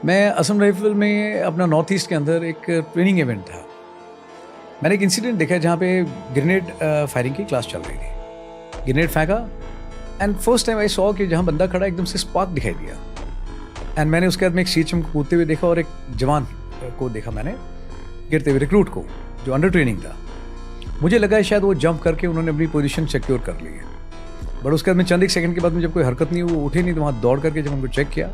मैं असम राइफल में अपना नॉर्थ ईस्ट के अंदर एक ट्रेनिंग इवेंट था। मैंने एक इंसिडेंट देखा जहाँ पे ग्रेनेड फायरिंग की क्लास चल रही थी। ग्रेनेड फेंका and first time I saw कि जहाँ बंदा खड़ा एकदम से स्पार्क दिखाई दिया एंड मैंने उसके बाद में एक सीएचएम को कूदते हुए देखा और एक जवान को देखा मैंने गिरते हुए, रिक्रूट को जो अंडर ट्रेनिंग था। मुझे लगा शायद वो जंप करके उन्होंने अपनी पोजीशन सिक्योर कर ली है, बट उसके बाद में चंद एक सेकंड के बाद में जब कोई हरकत नहीं, वो उठे नहीं, तो वहाँ दौड़ करके जब उनको चेक किया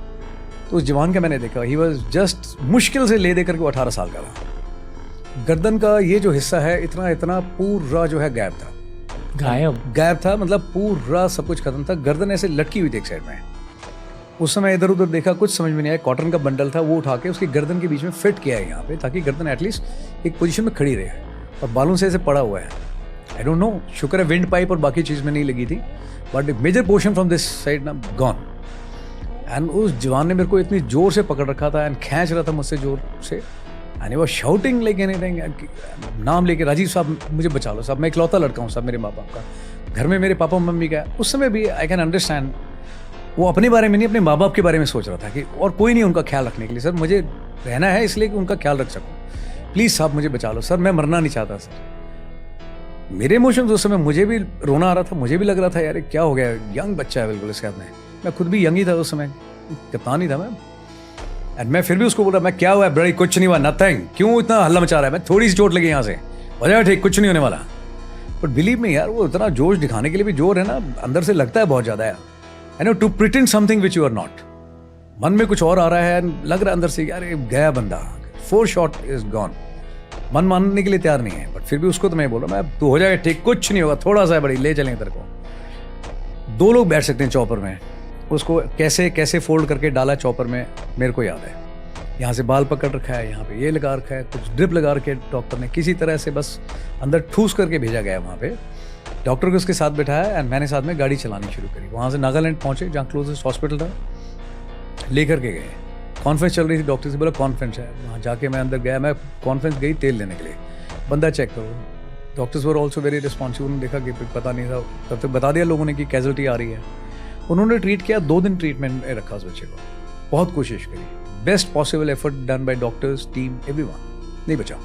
तो उस जवान का मैंने देखा ही वॉज जस्ट मुश्किल से ले दे करके वो 18 साल का था। गर्दन का ये जो हिस्सा है इतना इतना पूरा जो है गायब था, गायब था, मतलब पूरा सब कुछ खत्म था। गर्दन ऐसे लटकी हुई थी एक साइड में। उस समय इधर उधर देखा, कुछ समझ में नहीं आया। कॉटन का बंडल था, वो उठा के उसकी गर्दन के बीच में फिट किया है यहाँ पे, ताकि गर्दन एटलीस्ट एक पोजीशन में खड़ी रहे। और बालों से ऐसे पड़ा हुआ है। आई डोंट नो, शुक्र है विंड पाइप और बाकी चीज़ में नहीं लगी थी, but major portion from this side ना गॉन। एंड उस जवान ने मेरे को इतनी जोर से पकड़ रखा था एंड खींच रहा था मुझसे जोर से, and he was shouting like anything, नाम लेके, राजीव साहब मुझे बचा लो साहब, मैं इकलौता लड़का हूँ साहब मेरे माँ बाप का, घर में मेरे पापा मम्मी का। उस समय भी आई कैन अंडरस्टैंड, वो अपने बारे में नहीं अपने माँ बाप के बारे में सोच रहा था कि और कोई नहीं उनका ख्याल रखने के लिए। सर मुझे रहना है इसलिए कि उनका ख्याल रख सकूँ, प्लीज़ साहब मुझे बचा लो सर, मैं मरना नहीं चाहता सर। मेरे इमोशंस उस समय, मुझे भी रोना आ रहा था, मुझे भी लग रहा था यार क्या हो गया, यंग बच्चा है बिल्कुल इसके हाथ में। मैं खुद भी यंग ही था उस समय, कप्तान ही था मैं। एंड मैं फिर भी उसको बोल रहा, मैं क्या हुआ बड़ी, कुछ नहीं हुआ, नथिंग, क्यों इतना हल्ला मचा रहा है, मैं थोड़ी सी चोट लगी यहाँ से, हो जाएगा ठीक, कुछ नहीं होने वाला। बट बिलीव मी यार, वो इतना जोश दिखाने के लिए भी जोर है ना, अंदर से लगता है बहुत ज़्यादा यार। I know, to pretend something which you are not. मन में कुछ और आ रहा है, लग रहा है अंदर से यार ये गया बंदा, 4 शॉट इज गॉन। मन मानने के लिए तैयार नहीं है, बट फिर भी उसको तो मैं बोल रहा, मैं तू हो जाएगा ठीक, कुछ नहीं होगा, थोड़ा सा है बड़ी, ले चलेंगे तेरे को। 2 लोग बैठ सकते हैं चॉपर में। उसको कैसे कैसे फोल्ड करके डाला चॉपर में मेरे को याद है। यहाँ से बाल पकड़ रखा है, यहाँ पे ये लगा रखा है, कुछ ड्रिप लगा रखे डॉक्टर ने, किसी तरह से बस अंदर ठूस करके भेजा गया वहाँ पे। डॉक्टर को उसके साथ बैठाया एंड मैंने साथ में गाड़ी चलानी शुरू करी। वहाँ से नागालैंड पहुँचे, जहाँ क्लोजेस्ट हॉस्पिटल था, लेकर के गए। कॉन्फ्रेंस चल रही थी, डॉक्टर से बोला कॉन्फ्रेंस है। वहाँ जाके मैं अंदर गया, मैं कॉन्फ्रेंस गई तेल लेने के लिए, बंदा चेक करो। Doctors were also very responsive. उन्होंने देखा कि पता नहीं था, तब तक बता दिया लोगों ने कि कैजुअल्टी आ रही है। उन्होंने ट्रीट किया, 2 दिन ट्रीटमेंट में रखा उस बच्चे को, बहुत कोशिश करी, best possible effort done by doctors, team, everyone, नहीं बचा।